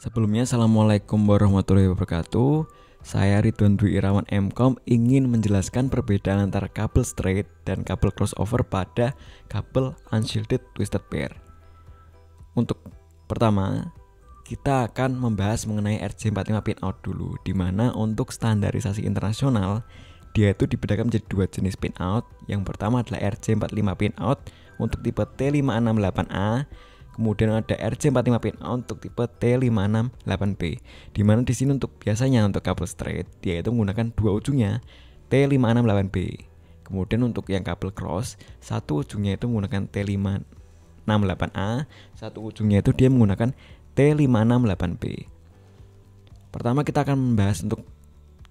Sebelumnya, Assalamualaikum warahmatullahi wabarakatuh. Saya Ridwan Dwi Irawan MKOM ingin menjelaskan perbedaan antara kabel straight dan kabel crossover pada kabel unshielded twisted pair. Untuk pertama, kita akan membahas mengenai RJ45 pinout dulu, di mana untuk standarisasi internasional dia itu dibedakan menjadi dua jenis pinout. Yang pertama adalah RJ45 pinout untuk tipe T568A. Kemudian ada RJ45 pinout untuk tipe T568B. Di mana di sini untuk biasanya untuk kabel straight dia itu menggunakan dua ujungnya T568B. Kemudian untuk yang kabel cross, satu ujungnya itu menggunakan T568A, satu ujungnya itu dia menggunakan T568B. Pertama kita akan membahas untuk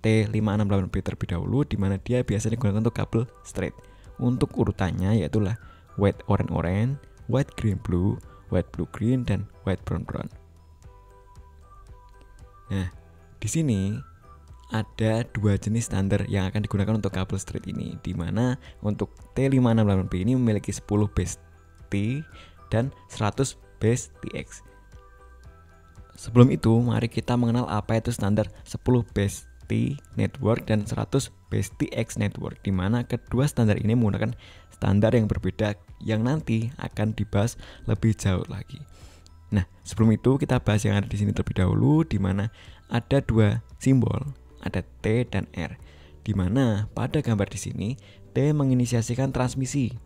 T568B terlebih dahulu, di mana dia biasanya digunakan untuk kabel straight. Untuk urutannya yaitu lah white orange orange, white green blue, white blue green, dan white brown brown. Nah, di sini ada dua jenis standar yang akan digunakan untuk kabel straight ini, di mana untuk T568B ini memiliki 10 base T dan 100 base TX. Sebelum itu, mari kita mengenal apa itu standar 10 base T network dan 100 base TX network, di mana kedua standar ini menggunakan standar yang berbeda yang nanti akan dibahas lebih jauh lagi. Nah, sebelum itu kita bahas yang ada di sini terlebih dahulu, di mana ada dua simbol, ada T dan R, di mana pada gambar di sini T menginisiasikan transmisi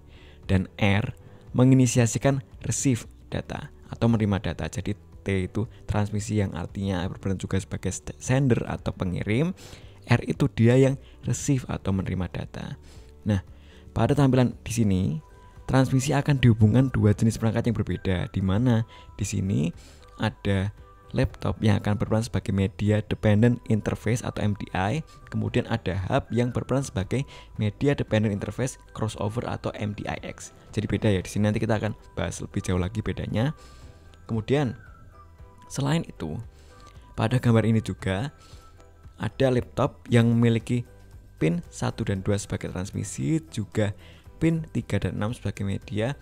dan R menginisiasikan receive data atau menerima data. Jadi T itu transmisi yang artinya berperan juga sebagai sender atau pengirim. R itu dia yang receive atau menerima data. Nah, pada tampilan di sini transmisi akan dihubungkan dua jenis perangkat yang berbeda, di mana di sini ada laptop yang akan berperan sebagai media dependent interface atau MDI, kemudian ada hub yang berperan sebagai media dependent interface crossover atau MDIX. Jadi beda ya, di sini nanti kita akan bahas lebih jauh lagi bedanya. Kemudian selain itu, pada gambar ini juga ada laptop yang memiliki pin 1 dan 2 sebagai transmisi, juga pin 3 dan 6 sebagai media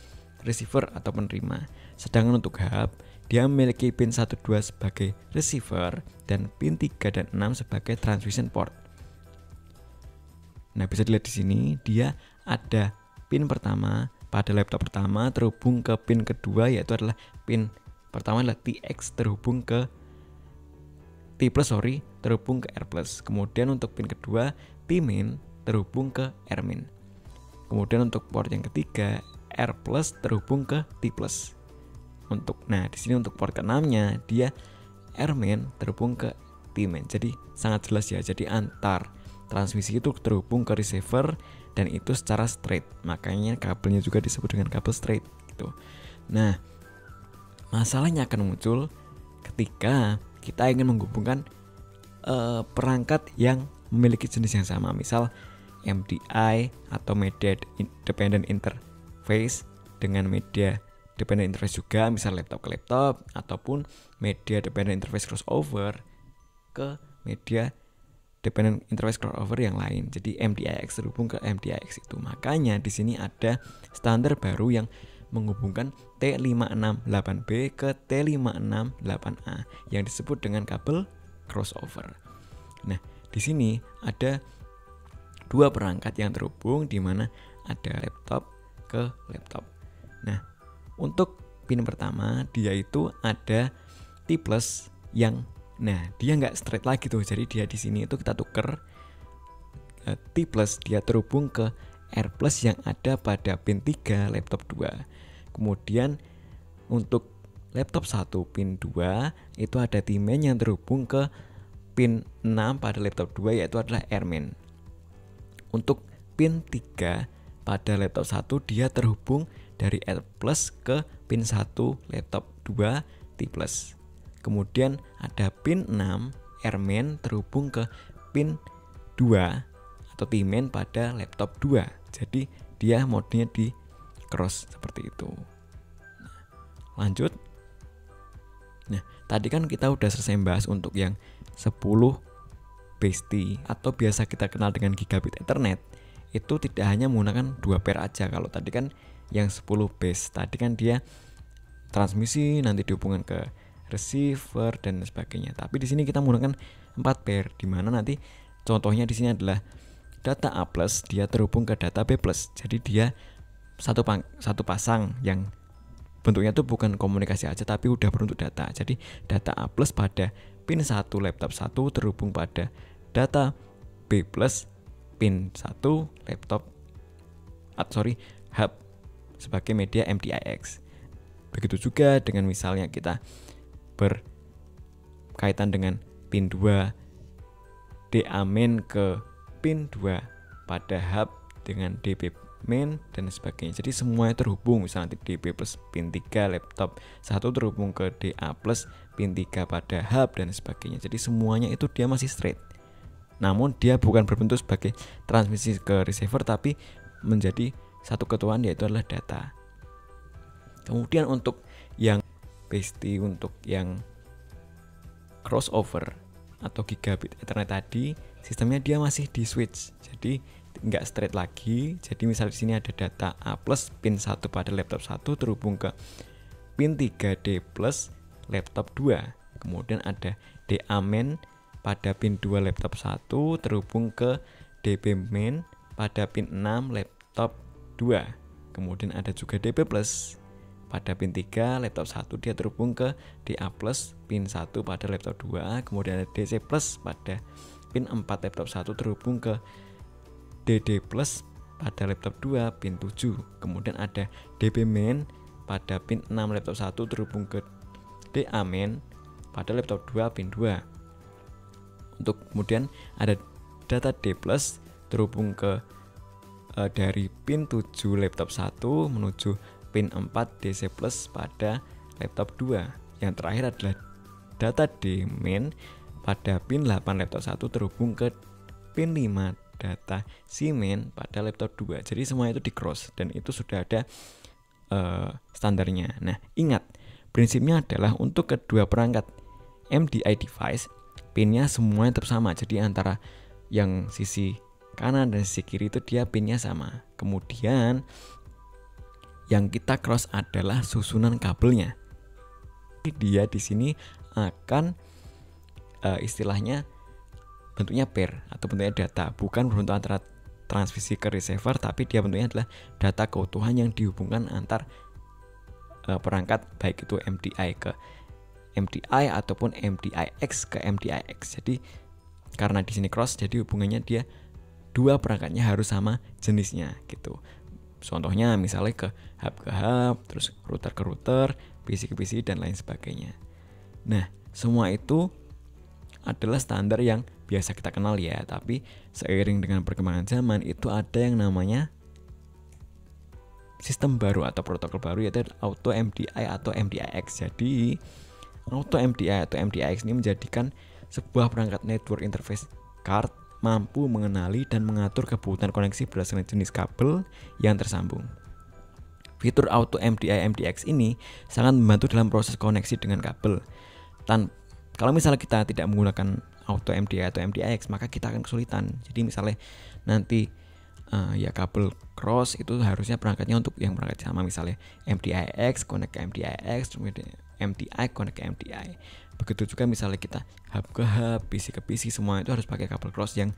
receiver atau penerima. Sedangkan untuk hub, dia memiliki pin 1 2 sebagai receiver dan pin 3 dan 6 sebagai transmission port. Nah, bisa dilihat di sini dia ada pin pertama pada laptop pertama terhubung ke pin kedua, yaitu adalah pin pertama adalah TX terhubung ke terhubung ke R+. Kemudian untuk pin kedua T-min terhubung ke R-min. Kemudian untuk port yang ketiga R+ terhubung ke T+. Di sini untuk port ke-6-nya dia R-min terhubung ke T-min. Jadi sangat jelas ya. Jadi antar transmisi itu terhubung ke receiver dan itu secara straight. Makanya kabelnya juga disebut dengan kabel straight gitu. Nah, masalahnya akan muncul ketika kita ingin menghubungkan perangkat yang memiliki jenis yang sama, misal MDI atau media dependent interface dengan media dependent interface juga, misal laptop ke laptop, ataupun media dependent interface crossover ke media dependent interface crossover yang lain. Jadi MDIX terhubung ke MDIX itu. Makanya di sini ada standar baru yang menghubungkan T568B ke T568A yang disebut dengan kabel crossover. Nah, di sini ada dua perangkat yang terhubung, di mana ada laptop ke laptop. Nah, untuk pin pertama dia itu ada T+ yang dia nggak straight lagi tuh. Jadi dia di sini itu kita tuker T+ dia terhubung ke R+ yang ada pada pin 3 laptop 2. Kemudian untuk laptop 1 pin 2 itu ada T-min yang terhubung ke pin 6 pada laptop 2, yaitu adalah R-min. Untuk pin 3 pada laptop 1 dia terhubung dari R+ ke pin 1 laptop 2 T+. Kemudian ada pin 6 R-min terhubung ke pin 2 atau T-min pada laptop 2. Jadi dia modenya di cross seperti itu. Lanjut. Nah, tadi kan kita udah selesai bahas untuk yang 10 base T atau biasa kita kenal dengan gigabit Ethernet. Itu tidak hanya menggunakan 2 pair aja. Kalau tadi kan yang 10 base tadi kan dia transmisi nanti dihubungkan ke receiver dan sebagainya. Tapi di sini kita menggunakan 4 pair, di mana nanti contohnya di sini adalah data A+ dia terhubung ke data B+. Jadi dia satu pasang yang bentuknya itu bukan komunikasi aja tapi udah berbentuk data. Jadi data A+ pada pin 1 laptop 1 terhubung pada data B+ pin 1 laptop hub sebagai media MDIX. Begitu juga dengan misalnya kita berkaitan dengan pin 2 DA main ke pin 2 pada hub dengan DB main dan sebagainya. Jadi semuanya terhubung. Misalnya DB plus pin 3 laptop 1 terhubung ke DA plus pin 3 pada hub dan sebagainya. Jadi semuanya itu dia masih straight. Namun dia bukan berbentuk sebagai transmisi ke receiver tapi menjadi satu ketuaan, yaitu adalah data. Kemudian untuk yang pasti untuk yang crossover atau gigabit Ethernet tadi, sistemnya dia masih di switch. Jadi nggak straight lagi. Jadi misal di sini ada data A+ pin 1 pada laptop 1 terhubung ke pin 3D+ laptop 2. Kemudian ada DA main pada pin 2 laptop 1 terhubung ke DB main pada pin 6 laptop 2. Kemudian ada juga DB+ pada pin 3 laptop 1 dia terhubung ke DA+ pin 1 pada laptop 2. Kemudian ada DC+ pada pin 4 laptop 1 terhubung ke DD+ pada laptop 2 pin 7. Kemudian ada DB main pada pin 6 laptop 1 terhubung ke DA main pada laptop 2 pin 2. Untuk kemudian ada data D+ terhubung ke dari pin 7 laptop 1 menuju pin 4 DC+ pada laptop 2. Yang terakhir adalah data D main pada pin 8 laptop 1 terhubung ke pin 5 data C main pada laptop 2. Jadi semua itu di cross dan itu sudah ada standarnya. Nah, ingat, prinsipnya adalah untuk kedua perangkat MDI device pinnya semuanya tetap sama. Jadi antara yang sisi kanan dan sisi kiri itu dia pinnya sama. Kemudian yang kita cross adalah susunan kabelnya. Dia di sini akan istilahnya bentuknya pair atau bentuknya data, bukan berbentuk antara transmisi ke receiver, tapi dia bentuknya adalah data keutuhan yang dihubungkan antar perangkat, baik itu MDI ke MDI ataupun MDIX ke MDIX. Jadi karena di sini cross, jadi hubungannya dia dua perangkatnya harus sama jenisnya gitu. Contohnya misalnya ke hub, terus router ke router, PC ke PC dan lain sebagainya. Nah, semua itu adalah standar yang biasa kita kenal ya, tapi seiring dengan perkembangan zaman itu ada yang namanya sistem baru atau protokol baru, yaitu Auto MDI atau MDIX. Jadi Auto MDI atau MDIX ini menjadikan sebuah perangkat network interface card mampu mengenali dan mengatur kebutuhan koneksi berdasarkan jenis kabel yang tersambung. Fitur Auto MDI MDX ini sangat membantu dalam proses koneksi dengan kabel. Kalau misalnya kita tidak menggunakan Auto MDI atau MDIX, maka kita akan kesulitan. Jadi misalnya nanti ya kabel cross itu harusnya perangkatnya untuk yang perangkat sama, misalnya MDIX connect ke MDIX, MDI connect ke MDI. Begitu juga misalnya kita hub ke hub, PC ke PC, semua itu harus pakai kabel cross yang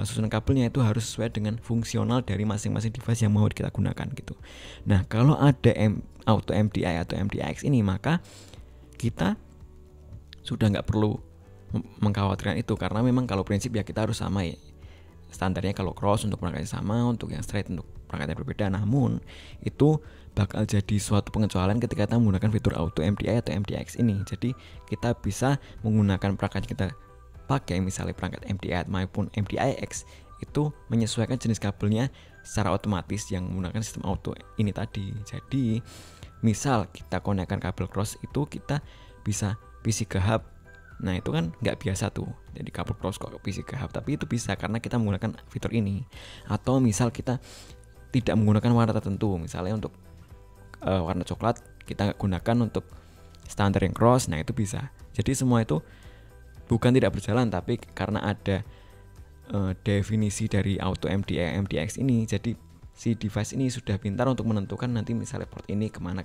susunan kabelnya itu harus sesuai dengan fungsional dari masing-masing device yang mau kita gunakan gitu. Nah, kalau ada Auto MDI atau MDIX ini, maka kita sudah nggak perlu mengkhawatirkan itu, karena memang kalau prinsip ya kita harus sama ya. Standarnya kalau cross untuk perangkatnya sama, untuk yang straight untuk perangkatnya berbeda. Namun itu bakal jadi suatu pengecualian ketika kita menggunakan fitur Auto MDI atau MDX ini. Jadi kita bisa menggunakan perangkat kita pakai, misalnya perangkat MDI maupun MDIX itu menyesuaikan jenis kabelnya secara otomatis yang menggunakan sistem auto ini tadi. Jadi misal kita konekkan kabel cross itu kita bisa PC ke hub. Nah itu kan nggak biasa tuh, jadi kabel cross kok PC ke hub, tapi itu bisa karena kita menggunakan fitur ini. Atau misal kita tidak menggunakan warna tertentu, misalnya untuk warna coklat kita gunakan untuk standar yang cross, nah itu bisa. Jadi semua itu bukan tidak berjalan, tapi karena ada definisi dari Auto MDI MDX ini, jadi si device ini sudah pintar untuk menentukan nanti misalnya port ini kemana.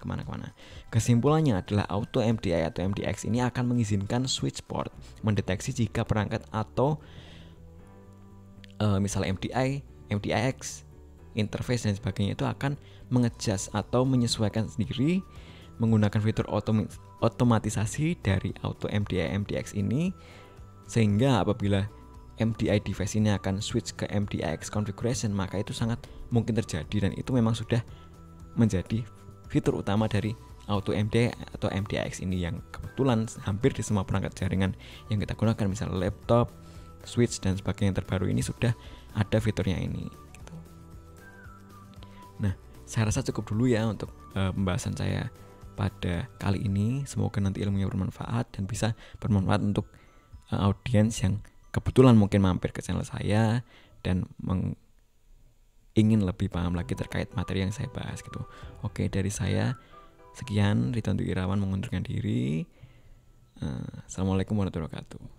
Kesimpulannya adalah auto MDI atau MDX ini akan mengizinkan switch port mendeteksi jika perangkat atau misalnya MDI, MDIX, interface dan sebagainya itu akan mengejas atau menyesuaikan sendiri menggunakan fitur otomatisasi dari auto MDI MDX ini, sehingga apabila MDI device ini akan switch ke MDIX configuration, maka itu sangat mungkin terjadi dan itu memang sudah menjadi fitur utama dari auto MDI atau MDIX ini yang kebetulan hampir di semua perangkat jaringan yang kita gunakan, misalnya laptop, switch dan sebagainya yang terbaru ini sudah ada fiturnya ini gitu. Nah, saya rasa cukup dulu ya untuk pembahasan saya pada kali ini. Semoga nanti ilmunya bermanfaat dan bisa bermanfaat untuk audiens yang kebetulan mungkin mampir ke channel saya dan ingin lebih paham lagi terkait materi yang saya bahas gitu. Oke, dari saya sekian. Ridwan Dwi Irawan mengundurkan diri. Assalamualaikum warahmatullahi wabarakatuh.